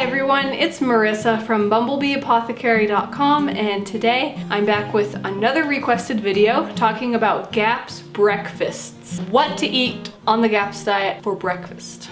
everyone, it's Marisa from bumblebeeapothecary.com, and today I'm back with another requested video talking about GAPS breakfasts. What to eat on the GAPS diet for breakfast.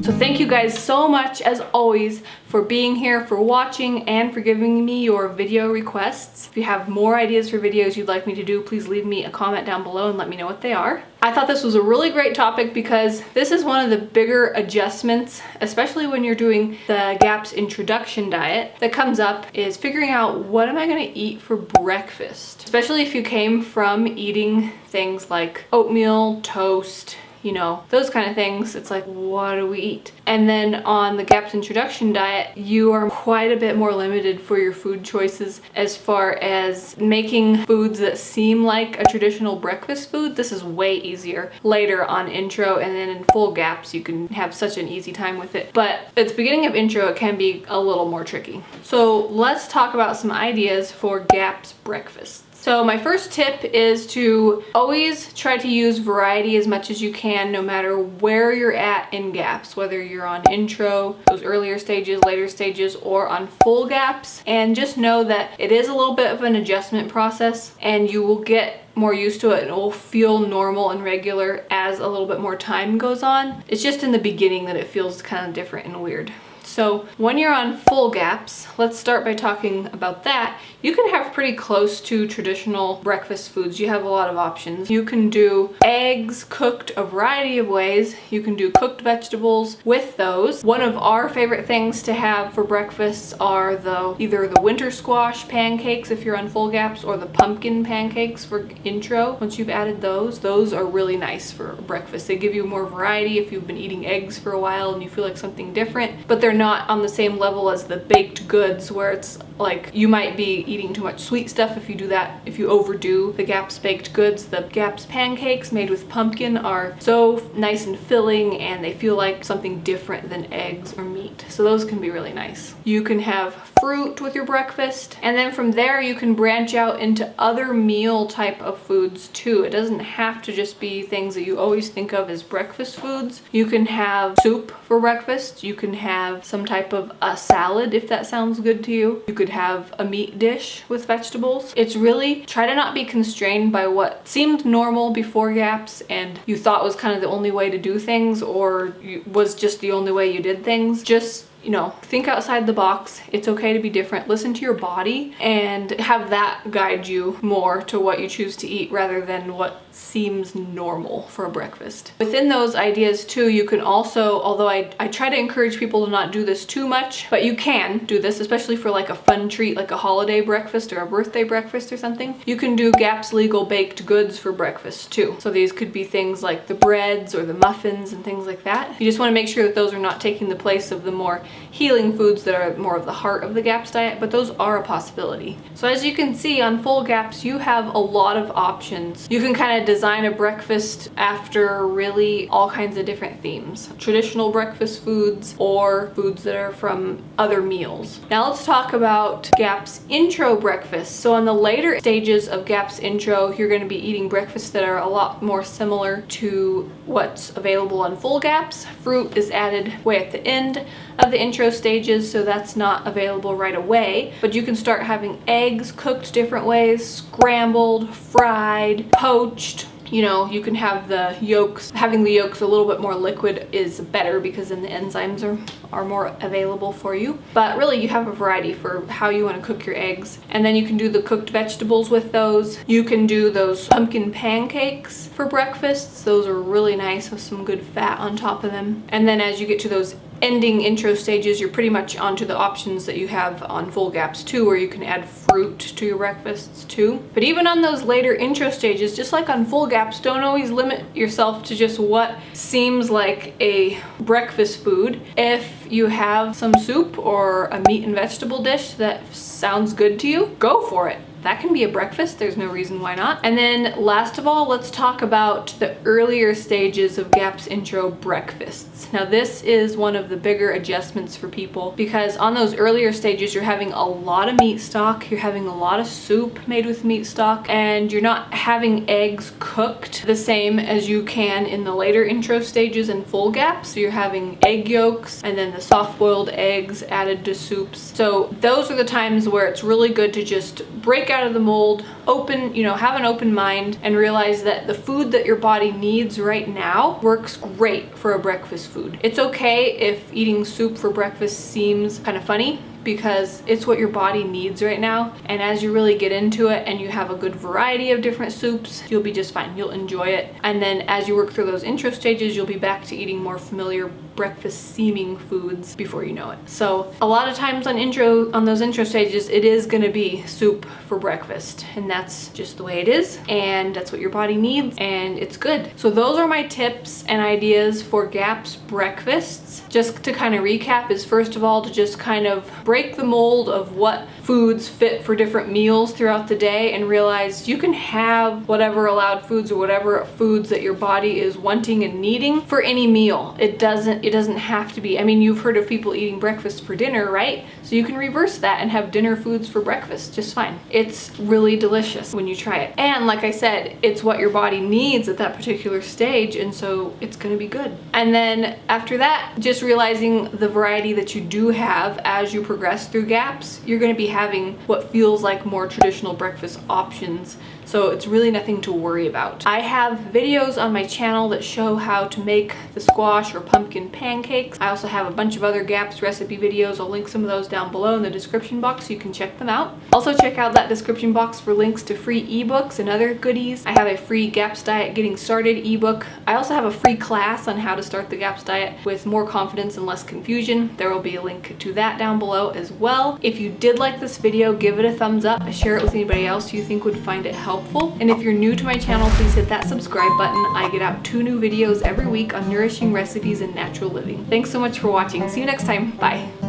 So thank you guys so much, as always, for being here, for watching, and for giving me your video requests. If you have more ideas for videos you'd like me to do, please leave me a comment down below and let me know what they are. I thought this was a really great topic because this is one of the bigger adjustments, especially when you're doing the GAPS introduction diet, that comes up is figuring out what am I going to eat for breakfast. Especially if you came from eating things like oatmeal, toast, you know, those kind of things. It's like, what do we eat? And then on the GAPS introduction diet, you are quite a bit more limited for your food choices as far as making foods that seem like a traditional breakfast food. This is way easier later on intro, and then in full GAPS you can have such an easy time with it. But at the beginning of intro it can be a little more tricky. So let's talk about some ideas for GAPS breakfast. So my first tip is to always try to use variety as much as you can, no matter where you're at in GAPS, whether you're on intro, those earlier stages, later stages, or on full GAPS. And just know that it is a little bit of an adjustment process, and you will get more used to it and it will feel normal and regular as a little bit more time goes on. It's just in the beginning that it feels kind of different and weird. So when you're on full GAPS, let's start by talking about that. You can have pretty close to traditional breakfast foods. You have a lot of options. You can do eggs cooked a variety of ways. You can do cooked vegetables with those. One of our favorite things to have for breakfasts are either the winter squash pancakes if you're on full GAPS, or the pumpkin pancakes for intro. Once you've added those are really nice for breakfast. They give you more variety if you've been eating eggs for a while and you feel like something different, but they're not on the same level as the baked goods, where it's like you might be eating too much sweet stuff if you do that, if you overdo the GAPS baked goods. The GAPS pancakes made with pumpkin are so nice and filling, and they feel like something different than eggs or meat. So those can be really nice. You can have fruit with your breakfast, and then from there you can branch out into other meal type of foods too. It doesn't have to just be things that you always think of as breakfast foods. You can have soup for breakfast. You can have some type of a salad if that sounds good to you. You could have a meat dish with vegetables. It's really, try to not be constrained by what seemed normal before GAPS and you thought was kind of the only way to do things, or was just the only way you did things. Just, you know, think outside the box. It's okay to be different. Listen to your body and have that guide you more to what you choose to eat rather than what seems normal for a breakfast. Within those ideas too, you can also, although I try to encourage people to not do this too much, but you can do this, especially for like a fun treat, like a holiday breakfast or a birthday breakfast or something. You can do GAPS legal baked goods for breakfast too. So these could be things like the breads or the muffins and things like that. You just want to make sure that those are not taking the place of the more healing foods that are more of the heart of the GAPS diet, but those are a possibility. So as you can see on full GAPS, you have a lot of options. You can kind of design a breakfast after really all kinds of different themes. Traditional breakfast foods or foods that are from other meals. Now let's talk about GAPS intro breakfast. So on the later stages of GAPS intro, you're going to be eating breakfasts that are a lot more similar to what's available on full GAPS. Fruit is added way at the end of the intro stages, so that's not available right away, but you can start having eggs cooked different ways, scrambled, fried, poached. You know, you can have the yolks. Having the yolks a little bit more liquid is better because then the enzymes are more available for you. But really you have a variety for how you want to cook your eggs. And then you can do the cooked vegetables with those. You can do those pumpkin pancakes for breakfasts. Those are really nice with some good fat on top of them. And then as you get to those ending intro stages, you're pretty much onto the options that you have on full GAPS too, where you can add fruit to your breakfasts too. But even on those later intro stages, just like on full GAPS, don't always limit yourself to just what seems like a breakfast food. If you have some soup or a meat and vegetable dish that sounds good to you, go for it. that can be a breakfast. There's no reason why not. And then last of all, let's talk about the earlier stages of GAPS intro breakfasts. Now this is one of the bigger adjustments for people because on those earlier stages, you're having a lot of meat stock, you're having a lot of soup made with meat stock, and you're not having eggs cooked the same as you can in the later intro stages and full GAPS. So you're having egg yolks and then the soft-boiled eggs added to soups. So those are the times where it's really good to just break out of the mold, open, have an open mind and realize that the food that your body needs right now works great for a breakfast food. It's okay if eating soup for breakfast seems kind of funny, because it's what your body needs right now. And as you really get into it and you have a good variety of different soups, you'll be just fine. You'll enjoy it. And then as you work through those intro stages, you'll be back to eating more familiar breakfast seeming foods before you know it. So a lot of times on those intro stages, it is going to be soup for breakfast, and that's just the way it is, and that's what your body needs, and it's good. So those are my tips and ideas for GAPS breakfasts. Just to kind of recap is, first of all, to just kind of break the mold of what foods fit for different meals throughout the day and realize you can have whatever allowed foods or whatever foods that your body is wanting and needing for any meal. It doesn't have to be, I mean, you've heard of people eating breakfast for dinner, right? So you can reverse that and have dinner foods for breakfast just fine. It's really delicious when you try it. And like I said, it's what your body needs at that particular stage, and so it's gonna be good. And then after that, just realizing the variety that you do have as you progress through GAPS, you're gonna be having what feels like more traditional breakfast options. So it's really nothing to worry about. I have videos on my channel that show how to make the squash or pumpkin pancakes. I also have a bunch of other GAPS recipe videos. I'll link some of those down below in the description box so you can check them out. Also check out that description box for links to free ebooks and other goodies. I have a free GAPS diet getting started ebook. I also have a free class on how to start the GAPS diet with more confidence and less confusion. There will be a link to that down below as well. If you did like this video, give it a thumbs up. Share it with anybody else you think would find it helpful. And if you're new to my channel, please hit that subscribe button. I get out 2 new videos every week on nourishing recipes and natural living. Thanks so much for watching. See you next time. Bye.